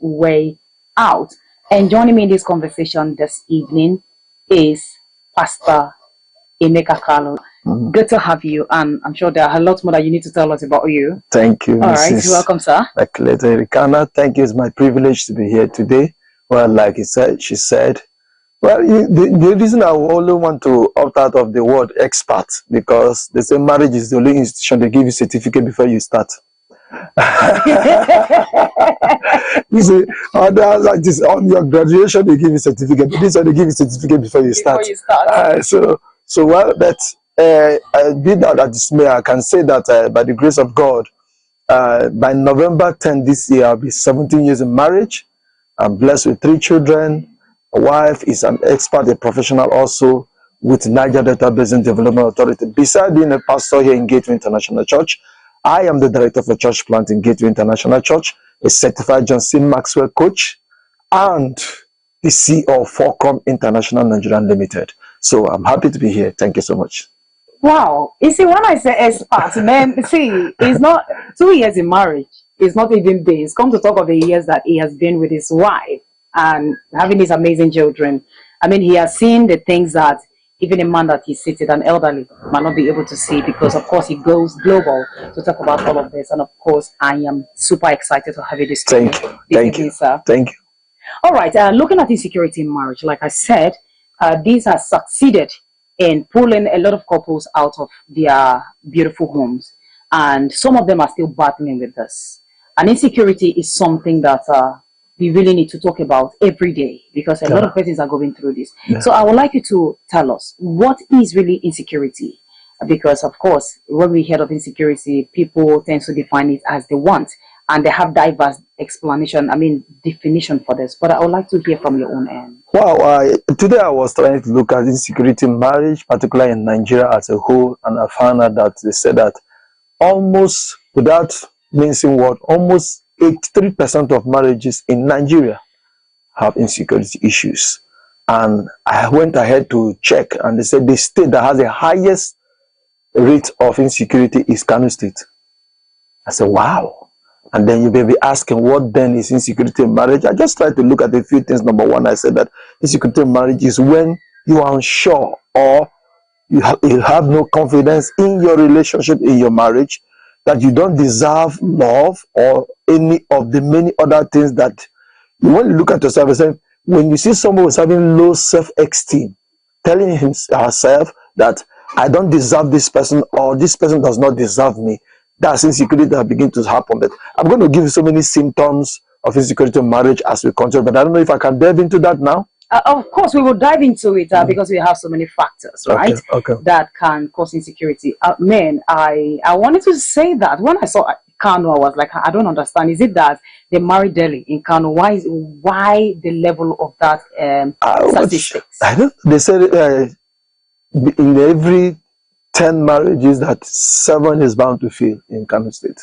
way out. And joining me in this conversation this evening is Pastor Emeka Carlo. Good to have you, and I'm sure there are a lot more that you need to tell us about you. Thank you, All Mrs. right, welcome, sir. Rikana. Thank you. It's my privilege to be here today. Well, like she said, well, the reason I only want to opt out of the word expert, because they say marriage is the only institution they give you certificate before you start. You see, others like this, on your graduation they give you certificate, but this one they give you certificate before you start. So well, that be that at dismay, I can say that by the grace of God, by November 10 this year, I'll be 17 years in marriage. I'm blessed with 3 children. A wife is an expert, a professional also with Niger Delta Basin Development Authority. Besides being a pastor here in Gateway International Church, I am the director for church plant in Gateway International Church, a certified John C. Maxwell coach, and the CEO of Forcom International Nigerian Limited. So I'm happy to be here. Thank you so much. Wow. You see, when I say expert, man, see, it's not 2 years in marriage. It's not even days. Come to talk of the years that he has been with his wife and having these amazing children. I mean, he has seen the things that even a man that is seated and elderly might not be able to see, because, of course, he goes global to talk about all of this. And, of course, I am super excited to have you this evening. Thank you. Sir. Thank you. All right. Looking at insecurity in marriage, like I said, these have succeeded in pulling a lot of couples out of their beautiful homes. And some of them are still battling with this. And insecurity is something that we really need to talk about every day, because a lot of persons are going through this. So I would like you to tell us, what is really insecurity? Because, of course, when we hear of insecurity, people tend to define it as they want, and they have diverse definition for this. But I would like to hear from your own end. Wow, today I was trying to look at insecurity in marriage, particularly in Nigeria as a whole, and I found out that they said that almost, without mincing word, almost 83% of marriages in Nigeria have insecurity issues. And I went ahead to check, and they said the state that has the highest rate of insecurity is Kano State. I said, wow. And then you may be asking, what then is insecurity in marriage? I just tried to look at a few things. Number one, I said that insecurity in marriage is when you are unsure, or you have no confidence in your relationship, in your marriage, that you don't deserve love or any of the many other things that you want to look at yourself and say, when you see someone who's having low self-esteem, telling herself that I don't deserve this person, or this person does not deserve me, that's insecurity that begins to happen. But I'm going to give you so many symptoms of insecurity in marriage as we continue, but I don't know if I can delve into that now. Of course, we will dive into it because we have so many factors, right, that can cause insecurity. Man, I wanted to say that when I saw Kano, I was like, I don't understand. Is it that they married Delhi in Kano? Why the level of that statistics? I don't. They said in every 10 marriages that 7 is bound to fail in Kano State.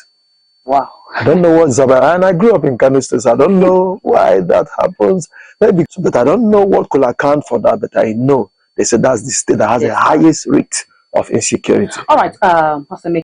Wow. I don't know what's about, and I grew up in Kano State, so I don't know why that happens. Maybe, but I don't know what could account for that, but I know they said that's the state that has the highest rate of insecurity. All right, Pastor